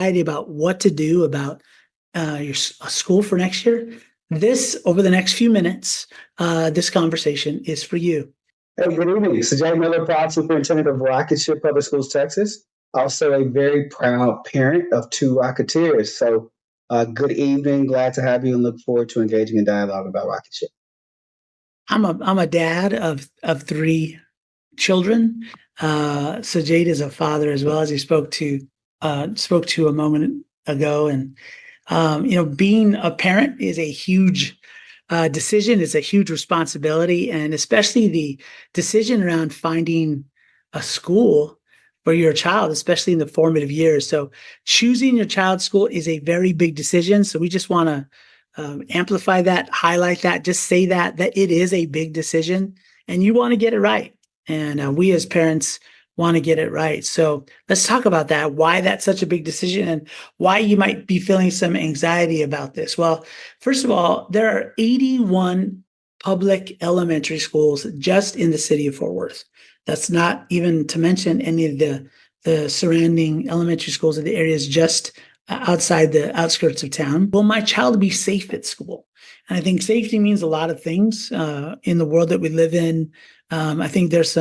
anxiety about what to do about school for next year, over the next few minutes, this conversation is for you. Hey, good evening. This is Jay Miller, proud superintendent of Rocketship Public Schools, Texas. Also a very proud parent of two Rocketeers. So, good evening. Glad to have you and look forward to engaging in dialogue about Rocketship. I'm a dad of three children. So Jade is a father as well, as he spoke to a moment ago. And being a parent is a huge decision. It's a huge responsibility, and especially the decision around finding a school for your child, especially in the formative years. So choosing your child's school is a very big decision. So we just want to amplify that, highlight that, just say that it is a big decision, and you want to get it right. And we as parents want to get it right. So let's talk about that, why that's such a big decision and why you might be feeling some anxiety about this. Well, first of all, there are 81 public elementary schools just in the city of Fort Worth. That's not even to mention any of the surrounding elementary schools in the areas just outside the outskirts of town. Will my child be safe at school? And I think safety means a lot of things in the world that we live in. I think there's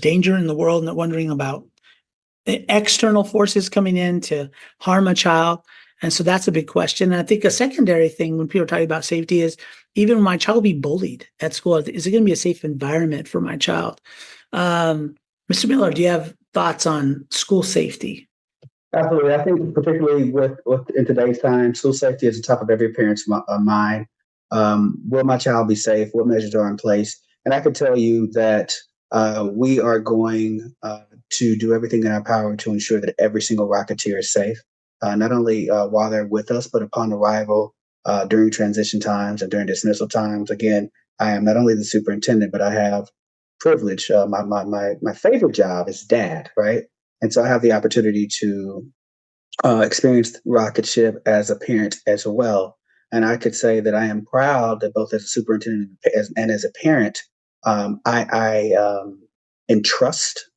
danger in the world, and wondering about external forces coming in to harm a child. And so that's a big question. And I think a secondary thing when people are talking about safety is, even when my child will be bullied at school, is it going to be a safe environment for my child? Mr. Miller, do you have thoughts on school safety? Absolutely. I think particularly with in today's time, school safety is the top of every parent's mind. Will my child be safe? What measures are in place? And I can tell you that we are going to do everything in our power to ensure that every single Rocketeer is safe, not only while they're with us, but upon arrival, during transition times and during dismissal times. Again, I am not only the superintendent, but I have privilege. My favorite job is dad, right? And so I have the opportunity to experience Rocketship as a parent as well. And I could say that I am proud that both as a superintendent and as a parent, I entrust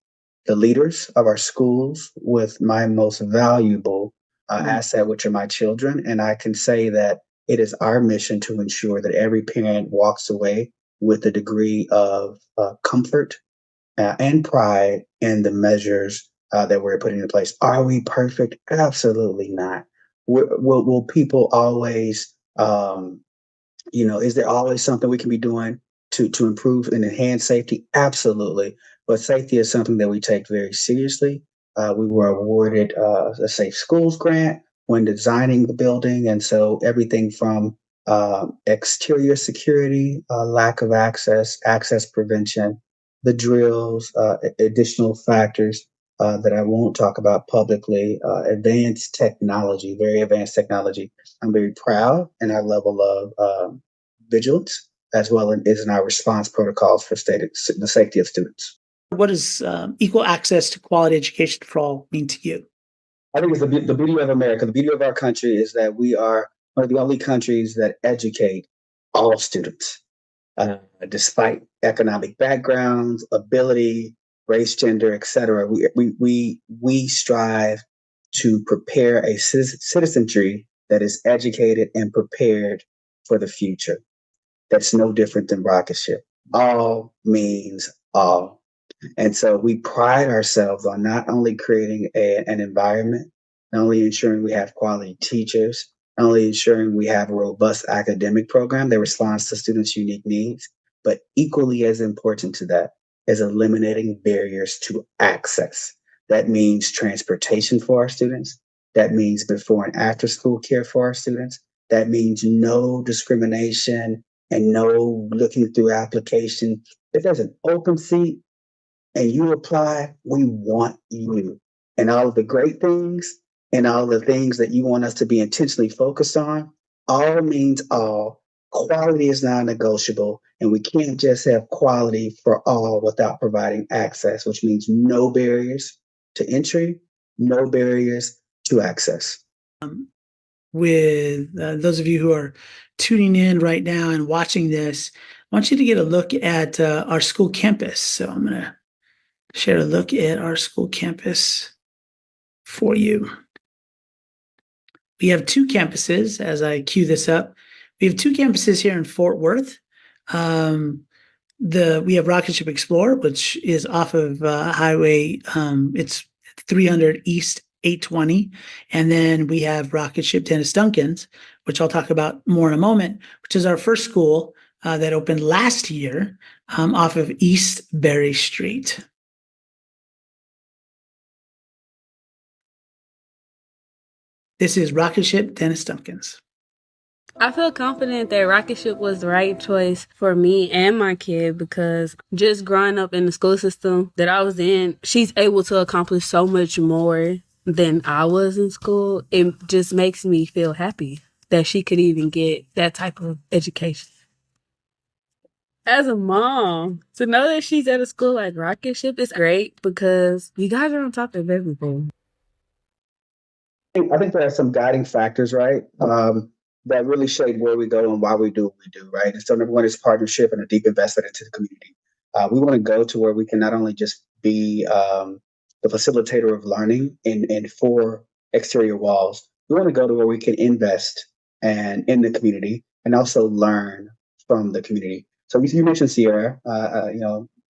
the leaders of our schools with my most valuable asset, which are my children. And I can say that it is our mission to ensure that every parent walks away with a degree of comfort and pride in the measures that we're putting in place. Are we perfect? Absolutely not. Will people always, is there always something we can be doing to improve and enhance safety? Absolutely. But safety is something that we take very seriously. We were awarded a Safe Schools grant when designing the building. And so everything from exterior security, lack of access prevention, the drills, additional factors that I won't talk about publicly, advanced technology, very advanced technology. I'm very proud in our level of vigilance, as well as in our response protocols for the safety of students. What does equal access to quality education for all mean to you? I think it's the beauty of America. The beauty of our country is that we are one of the only countries that educate all students, despite economic backgrounds, ability, race, gender, etc. We strive to prepare a citizenry that is educated and prepared for the future. That's no different than Rocketship. All means all. And so we pride ourselves on not only creating an environment, not only ensuring we have quality teachers, not only ensuring we have a robust academic program that responds to students' unique needs, but equally as important to that is eliminating barriers to access. That means transportation for our students. That means before and after school care for our students. That means no discrimination and no looking through application. If there's an open seat, and you apply, we want you. And all of the great things and all of the things that you want us to be intentionally focused on, all means all. Quality is non negotiable, and we can't just have quality for all without providing access, which means no barriers to entry, no barriers to access. With those of you who are tuning in right now and watching this, I want you to get a look at our school campus. So I'm going to share a look at our school campus for you. we have two campuses. As I cue this up, we have two campuses here in Fort Worth. We have Rocket Ship Explorer, which is off of Highway. It's 300 East 820, and then we have Rocket Ship Dennis Duncan's, which I'll talk about more in a moment, which is our first school that opened last year off of East Berry Street. This is Rocket Ship Dennis Duncan's. I feel confident that Rocket Ship was the right choice for me and my kid because just growing up in the school system that I was in, she's able to accomplish so much more than I was in school. It just makes me feel happy that she could even get that type of education. As a mom, to know that she's at a school like Rocket Ship is great because you guys are on top of everything. I think there are some guiding factors, right? That really shape where we go and why we do what we do, right? And so number one is partnership and a deep investment into the community. We want to go to where we can not only just be the facilitator of learning in four exterior walls, we want to go to where we can invest and in the community and also learn from the community. So you mentioned Sierra.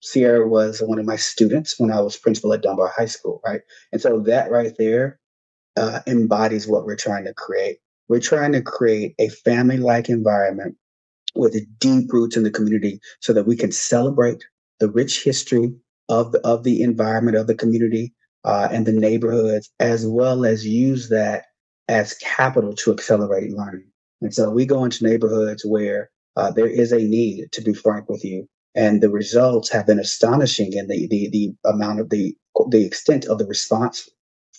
Sierra was one of my students when I was principal at Dunbar High School, right? And so that right there embodies what we're trying to create. We're trying to create a family-like environment with deep roots in the community so that we can celebrate the rich history of the environment of the community and the neighborhoods, as well as use that as capital to accelerate learning. And so we go into neighborhoods where there is a need, to be frank with you, and the results have been astonishing in the amount of the extent of the response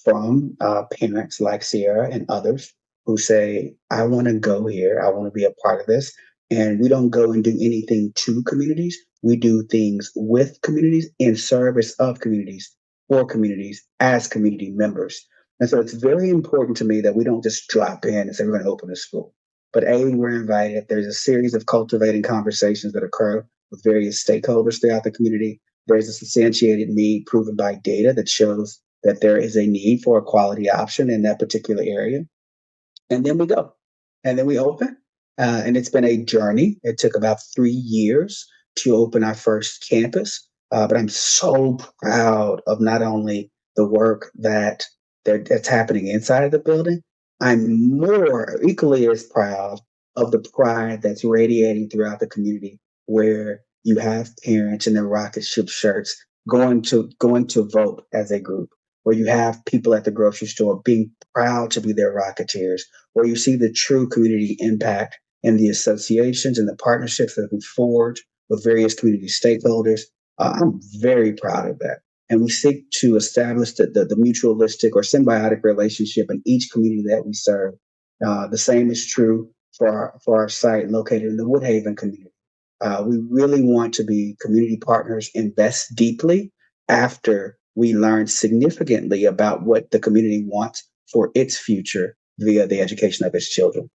from parents like Sierra and others who say, I want to go here. I want to be a part of this. And we don't go and do anything to communities. We do things with communities, in service of communities, for communities, as community members. And so it's very important to me that we don't just drop in and say, we're going to open a school. But we're invited. There's a series of cultivating conversations that occur with various stakeholders throughout the community. There's a substantiated need proven by data that shows that there is a need for a quality option in that particular area. And then we go. And then we open. And it's been a journey. It took about 3 years to open our first campus. But I'm so proud of not only the work that's happening inside of the building, I'm more equally as proud of the pride that's radiating throughout the community, where you have parents in their Rocket Ship shirts going to vote as a group, where you have people at the grocery store being proud to be their Rocketeers, where you see the true community impact in the associations and the partnerships that we forge with various community stakeholders. I'm very proud of that. And we seek to establish the mutualistic or symbiotic relationship in each community that we serve. The same is true for our site located in the Woodhaven community. We really want to be community partners, invest deeply after we learn significantly about what the community wants for its future via the education of its children.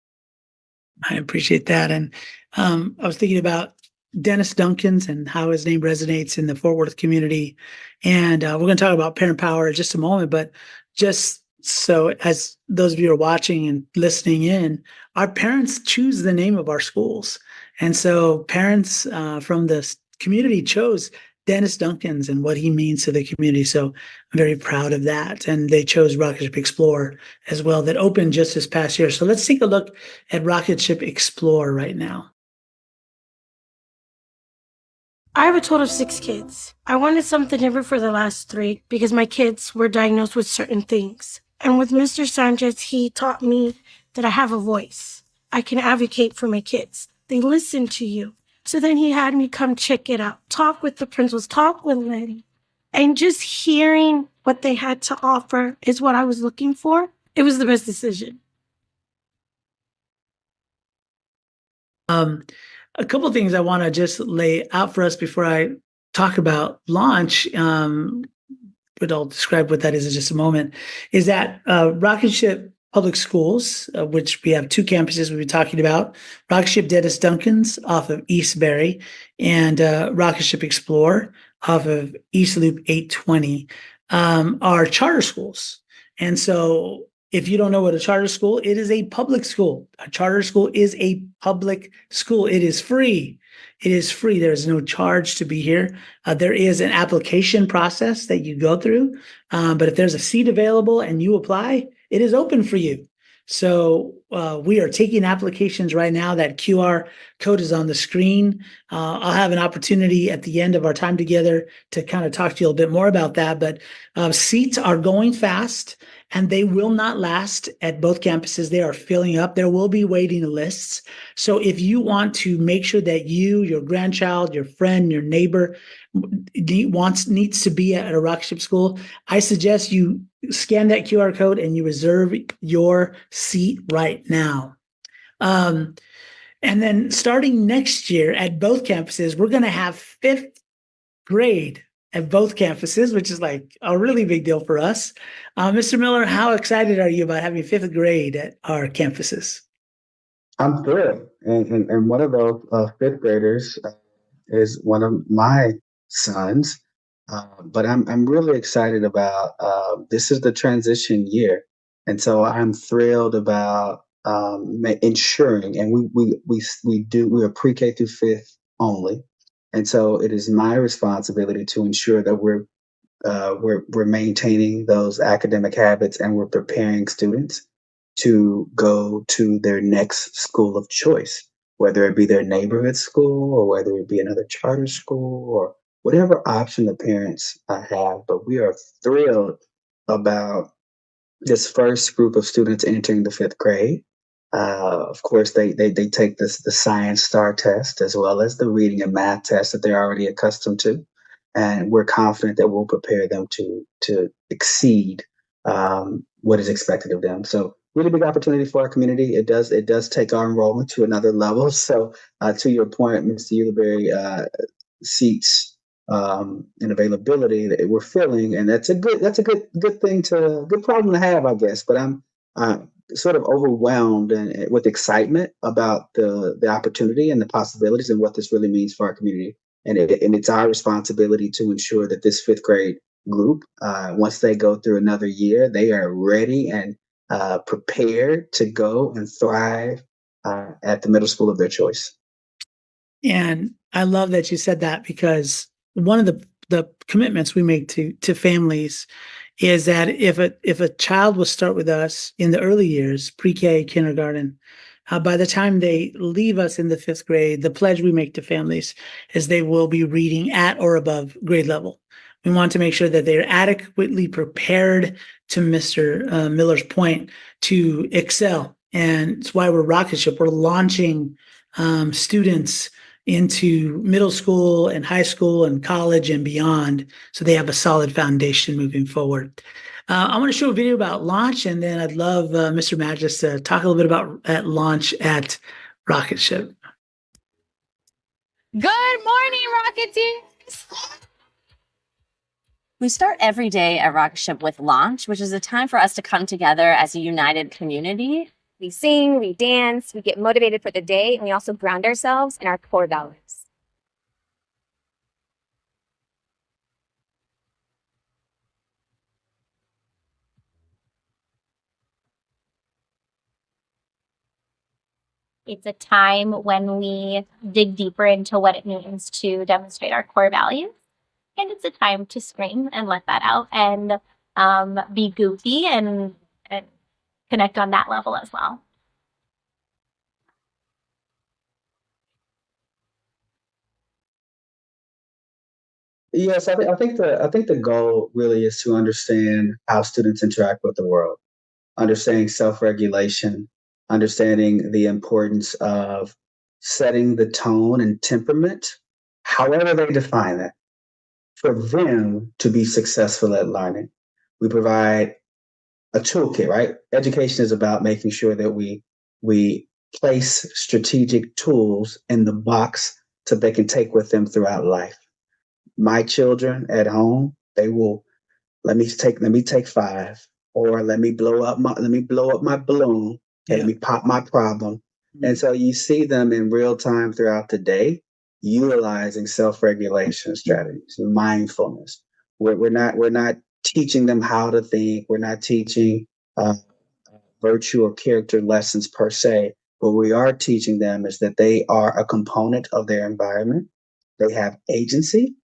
I appreciate that. And I was thinking about Dennis Duncan's and how his name resonates in the Fort Worth community. And we're going to talk about parent power in just a moment, but just so as those of you are watching and listening in, our parents choose the name of our schools. And so parents from the community chose Dennis Duncan's and what he means to the community. So I'm very proud of that. And they chose Rocket Ship Explorer as well, that opened just this past year. So let's take a look at Rocket Ship Explorer right now. I have a total of 6 kids. I wanted something different for the last 3 because my kids were diagnosed with certain things. And with Mr. Sanchez, he taught me that I have a voice. I can advocate for my kids. They listen to you. So then he had me come check it out, talk with the principals, talk with Letty. And just hearing what they had to offer is what I was looking for. It was the best decision. A couple of things I want to just lay out for us before I talk about launch, but I'll describe what that is in just a moment, is that Rocket Ship Public Schools, which we have 2 campuses we've been talking about, Rocket Ship Dennis Duncan's off of East Berry and Rocket Ship Explorer off of East Loop 820 are charter schools. And so If you don't know what a charter school, it is a public school. A charter school is a public school. It is free. It is free. There is no charge to be here. There is an application process that you go through. But if there's a seat available and you apply, it is open for you. So we are taking applications right now. That QR code is on the screen. I'll have an opportunity at the end of our time together to kind of talk to you a little bit more about that. But seats are going fast, and they will not last at both campuses. They are filling up. There will be waiting lists. So if you want to make sure that you, your grandchild, your friend, your neighbor needs to be at a Rocketship school, I suggest you scan that QR code and you reserve your seat right now. And then starting next year at both campuses, we're going to have fifth grade at both campuses, which is like a really big deal for us. Mr. Miller, how excited are you about having fifth grade at our campuses? I'm thrilled. And one of those fifth graders is one of my sons. But I'm really excited about this is the transition year. And so I'm thrilled about ensuring, and we are pre-K through fifth only. And so it is my responsibility to ensure that we're maintaining those academic habits, and we're preparing students to go to their next school of choice, whether it be their neighborhood school or whether it be another charter school or whatever option the parents have. But we are thrilled about this first group of students entering the fifth grade. Of course, they take the Science STAR test as well as the reading and math test that they're already accustomed to, and we're confident that we'll prepare them to exceed what is expected of them. So, really big opportunity for our community. It does take our enrollment to another level. So, to your point, Mr. Uliberry, seats and availability that we're filling, and that's a good thing good problem to have, I guess. But I'm sort of overwhelmed and with excitement about the opportunity and the possibilities and what this really means for our community. And it's our responsibility to ensure that this fifth grade group, once they go through another year, they are ready and prepared to go and thrive at the middle school of their choice. And I love that you said that, because one of the commitments we make to families is that if a child will start with us in the early years, pre-K, kindergarten, by the time they leave us in the fifth grade, the pledge we make to families is they will be reading at or above grade level. We want to make sure that they're adequately prepared, to Mr. Miller's point, to excel. And it's why we're Rocketship. We're launching students into middle school and high school and college and beyond, so they have a solid foundation moving forward. I want to show a video about launch, and then I'd love Mr. Magis to talk a little bit about at launch at Rocketship. Good morning, Rocketeers! We start every day at Rocketship with launch, which is a time for us to come together as a united community. We sing, we dance, we get motivated for the day, and we also ground ourselves in our core values. It's a time when we dig deeper into what it means to demonstrate our core values. And it's a time to scream and let that out and be goofy and connect on that level as well. Yes, I think the goal really is to understand how students interact with the world, understanding self-regulation, understanding the importance of setting the tone and temperament, however they define that, for them to be successful at learning. We provide a toolkit, right? Education is about making sure that we place strategic tools in the box so they can take with them throughout life. My children at home, they will let me take 5, or let me blow up my balloon, let me pop my problem. Mm-hmm. And so you see them in real time throughout the day, utilizing self-regulation strategies, mindfulness. We're not teaching them how to think. We're not teaching virtue or character lessons per se. What we are teaching them is that they are a component of their environment. They have agency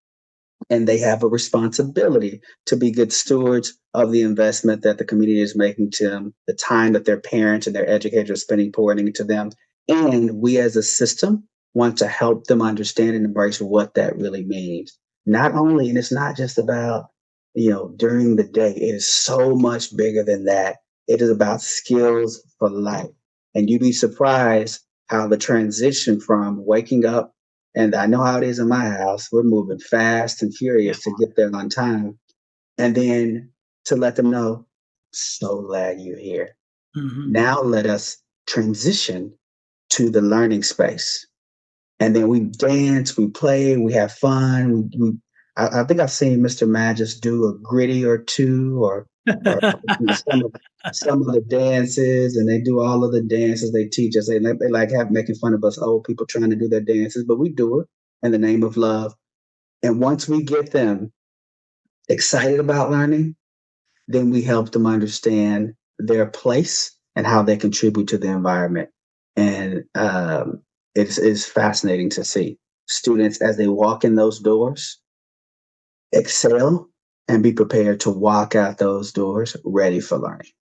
and they have a responsibility to be good stewards of the investment that the community is making to them, the time that their parents and their educators are spending pouring into them. And we as a system want to help them understand and embrace what that really means. Not only, and it's not just about, during the day, it is so much bigger than that. It is about skills for life. And you'd be surprised how the transition from waking up, and I know how it is in my house. We're moving fast and furious to get there on time. And then to let them know, so glad you're here. Mhm. Now let us transition to the learning space. And then we dance, we play, we have fun. I think I've seen Mr. Magis do a gritty or two, or some of the dances, and they do all of the dances they teach us. They like have making fun of us old people trying to do their dances, but we do it in the name of love. And once we get them excited about learning, then we help them understand their place and how they contribute to the environment. And it's fascinating to see students as they walk in those doors excel and be prepared to walk out those doors ready for learning.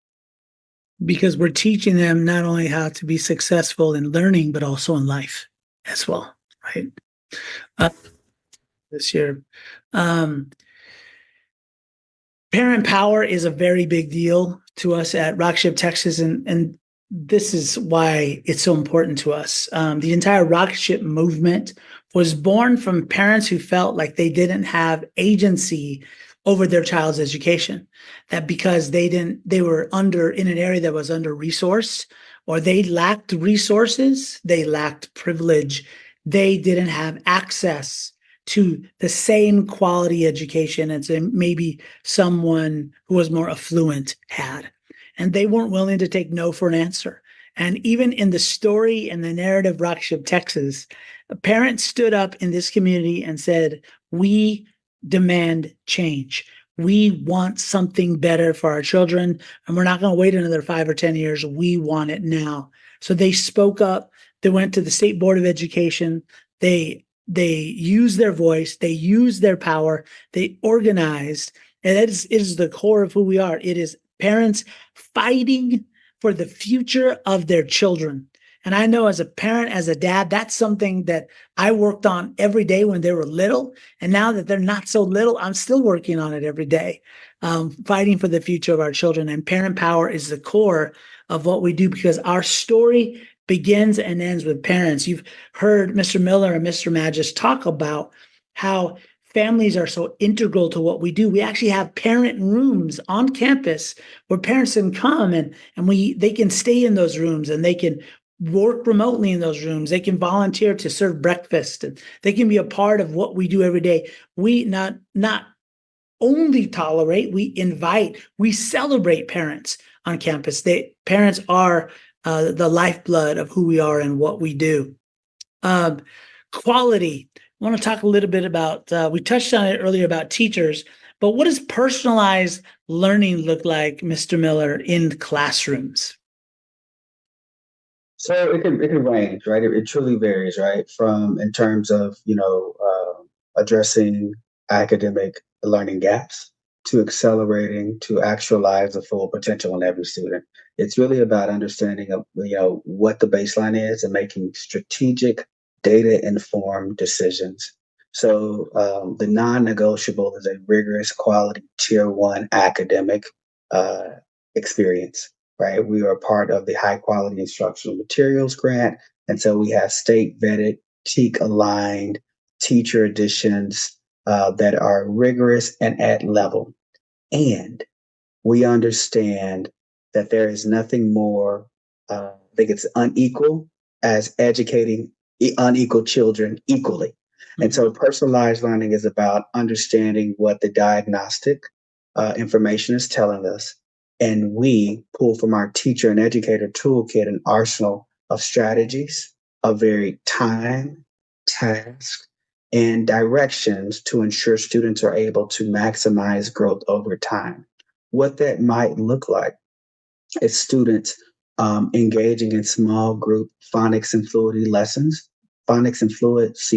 Because we're teaching them not only how to be successful in learning, but also in life as well, right? This year. Parent power is a very big deal to us at Rocketship Texas, and this is why it's so important to us. The entire Rocketship movement was born from parents who felt like they didn't have agency over their child's education, that because they were in an area that was under resourced, or they lacked resources, they lacked privilege, they didn't have access to the same quality education as maybe someone who was more affluent had. And they weren't willing to take no for an answer. And even in the story and the narrative Rocketship Texas, parents stood up in this community and said, we demand change. We want something better for our children, and we're not going to wait another 5 or 10 years. We want it now. So they spoke up. They went to the State Board of Education. They used their voice. They used their power. They organized. And it is the core of who we are. It is parents fighting for the future of their children. And I know as a parent, as a dad, that's something that I worked on every day when they were little. And now that they're not so little, I'm still working on it every day, fighting for the future of our children. And parent power is the core of what we do, because our story begins and ends with parents. You've heard Mr. Miller and Mr. Magis talk about how families are so integral to what we do. We actually have parent rooms on campus where parents can come and they can stay in those rooms, and they can work remotely in those rooms. They can volunteer to serve breakfast, and they can be a part of what we do every day. We not only tolerate, we invite, we celebrate parents on campus. Parents are the lifeblood of who we are and what we do. Quality. I want to talk a little bit about, we touched on it earlier about teachers, but what does personalized learning look like, Mr. Miller, in classrooms? So it can range, right? It truly varies, right? From in terms of addressing academic learning gaps, to accelerating to actualize the full potential in every student. It's really about understanding of what the baseline is and making strategic, data-informed decisions. So the non-negotiable is a rigorous, quality, Tier 1 academic experience. Right, we are part of the High Quality Instructional Materials Grant, and so we have state-vetted, TEAC-aligned teacher additions that are rigorous and at level. And we understand that there is nothing more, I think it's unequal, as educating unequal children equally. Mm-hmm. And so personalized learning is about understanding what the diagnostic information is telling us. And we pull from our teacher and educator toolkit an arsenal of strategies, of very time, task, and directions to ensure students are able to maximize growth over time. What that might look like is students engaging in small group phonics and fluency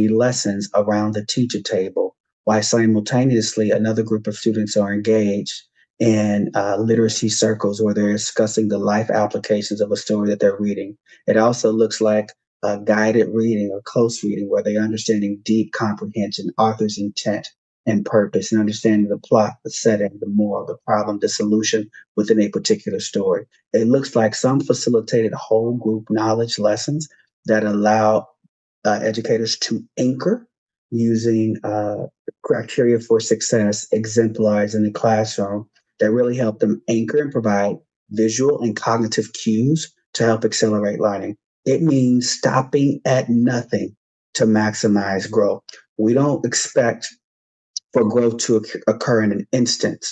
lessons around the teacher table, while simultaneously another group of students are engaged in literacy circles where they're discussing the life applications of a story that they're reading. It also looks like guided reading or close reading where they're understanding deep comprehension, author's intent and purpose, and understanding the plot, the setting, the moral, the problem, the solution within a particular story. It looks like some facilitated whole group knowledge lessons that allow educators to anchor using criteria for success exemplars in the classroom that really help them anchor and provide visual and cognitive cues to help accelerate learning. It means stopping at nothing to maximize growth. We don't expect for growth to occur in an instant,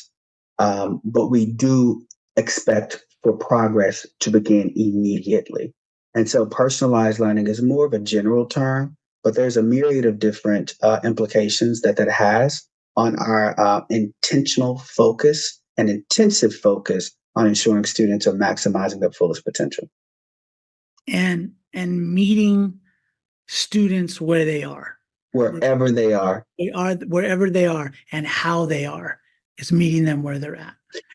but we do expect for progress to begin immediately. And so personalized learning is more of a general term, but there's a myriad of different implications that has on our intentional focus and intensive focus on ensuring students are maximizing their fullest potential. And meeting students where they are. Wherever they are. They are wherever they are, and how they are is meeting them where they're at.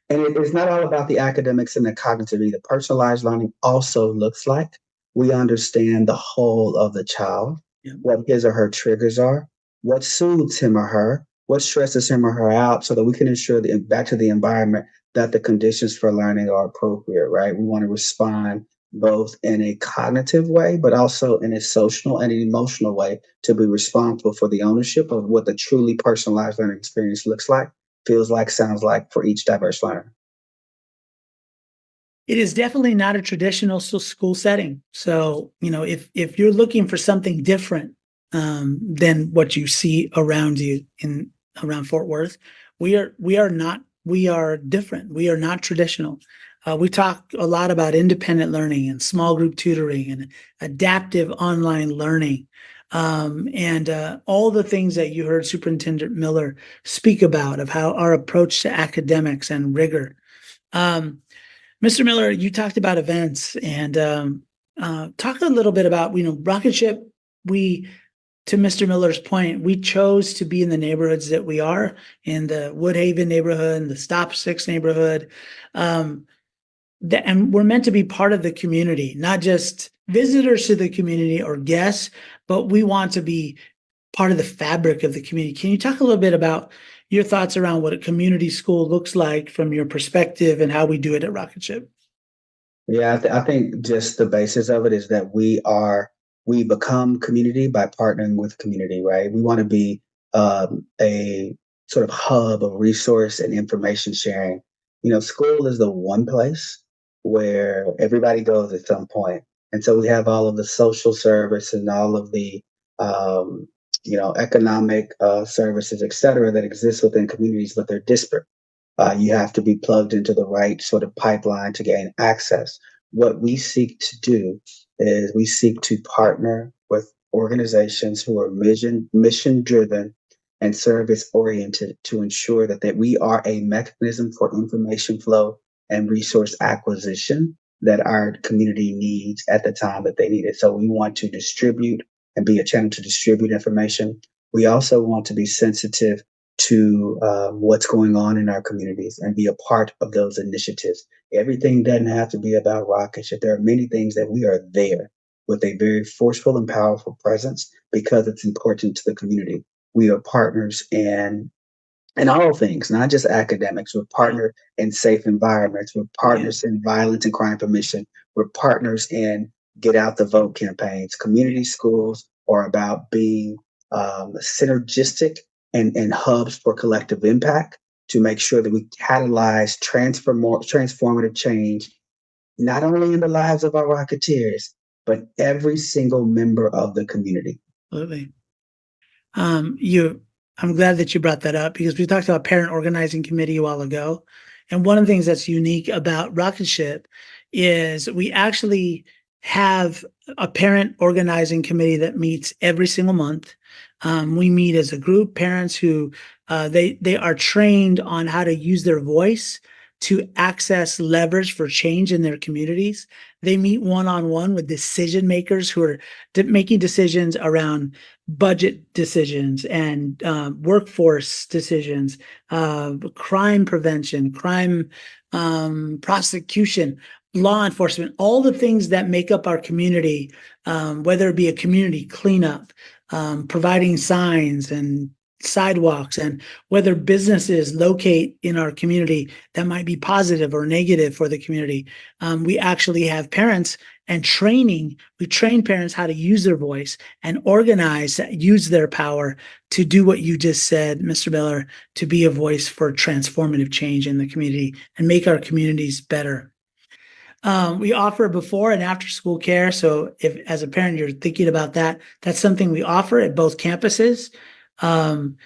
And it's not all about the academics and the cognitive either. Personalized learning also looks like we understand the whole of the child, what his or her triggers are, what soothes him or her, what stresses him or her out, so that we can ensure that back to the environment that the conditions for learning are appropriate, right? We want to respond both in a cognitive way, but also in a social and an emotional way to be responsible for the ownership of what the truly personalized learning experience looks like, feels like, sounds like for each diverse learner. It is definitely not a traditional school setting. So, if you're looking for something different than what you see around you around Fort Worth, we are different. We are not traditional. We talk a lot about independent learning and small group tutoring and adaptive online learning, and all the things that you heard Superintendent Miller speak about of how our approach to academics and rigor. Mr. Miller, you talked about events and talk a little bit about, Rocket Ship. To Mr. Miller's point, we chose to be in the neighborhoods that we are, in the Woodhaven neighborhood and the Stop 6 neighborhood. And we're meant to be part of the community, not just visitors to the community or guests, but we want to be part of the fabric of the community. Can you talk a little bit about your thoughts around what a community school looks like from your perspective and how we do it at Rocket Ship? Yeah, I think just the basis of it is that we become community by partnering with community, right? We want to be a sort of hub of resource and information sharing. School is the one place where everybody goes at some point. And so we have all of the social service and all of the, economic services, et cetera, that exist within communities, but they're disparate. You have to be plugged into the right sort of pipeline to gain access. What we seek to do is we seek to partner with organizations who are mission driven and service oriented to ensure that we are a mechanism for information flow and resource acquisition that our community needs at the time that they need it. So we want to distribute and be a channel to distribute information. We also want to be sensitive to what's going on in our communities and be a part of those initiatives. Everything doesn't have to be about Rocket Ship. There are many things that we are there with a very forceful and powerful presence because it's important to the community. We are partners in all things, not just academics. We're partners in safe environments. We're partners in violence and crime prevention. We're partners in Get Out the Vote campaigns. Community schools are about being synergistic and hubs for collective impact to make sure that we catalyze transformative change, not only in the lives of our Rocketeers, but every single member of the community. Absolutely. I'm glad that you brought that up because we talked about parent organizing committee a while ago. And one of the things that's unique about Rocket Ship is we actually have a parent organizing committee that meets every single month. We meet as a group, parents who they are trained on how to use their voice to access levers for change in their communities. They meet one-on-one with decision makers who are making decisions around budget decisions and workforce decisions, crime prevention, crime prosecution, law enforcement, all the things that make up our community, whether it be a community cleanup, providing signs and sidewalks, and whether businesses locate in our community that might be positive or negative for the community. We actually have parents and training. We train parents how to use their voice and organize, use their power to do what you just said, Mr. Miller, to be a voice for transformative change in the community and make our communities better. We offer before and after school care. So if as a parent, you're thinking about that, that's something we offer at both campuses. And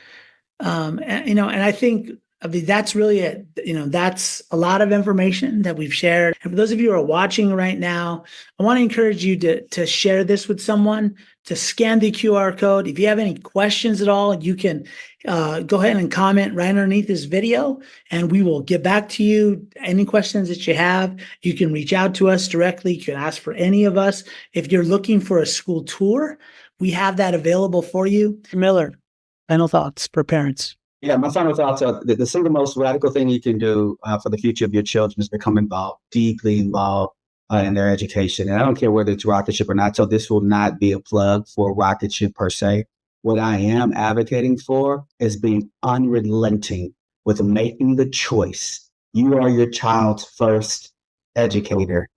I think, that's really it. That's a lot of information that we've shared. And for those of you who are watching right now, I want to encourage you to share this with someone, to scan the QR code. If you have any questions at all, you can go ahead and comment right underneath this video, and we will get back to you. Any questions that you have, you can reach out to us directly. You can ask for any of us. If you're looking for a school tour, we have that available for you. Miller, final thoughts for parents. Yeah, my final thoughts are the single most radical thing you can do for the future of your children is become involved, deeply involved in their education. And I don't care whether it's Rocketship or not, so this will not be a plug for Rocketship per se. What I am advocating for is being unrelenting with making the choice. You are your child's first educator,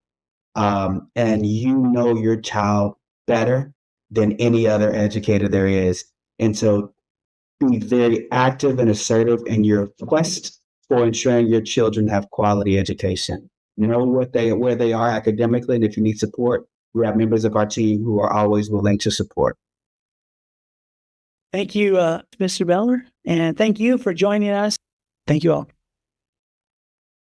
and you know your child better than any other educator there is. And so be very active and assertive in your quest for ensuring your children have quality education. Know where they are academically, and if you need support, we have members of our team who are always willing to support. Thank you, Mr. Miller, and thank you for joining us. Thank you all.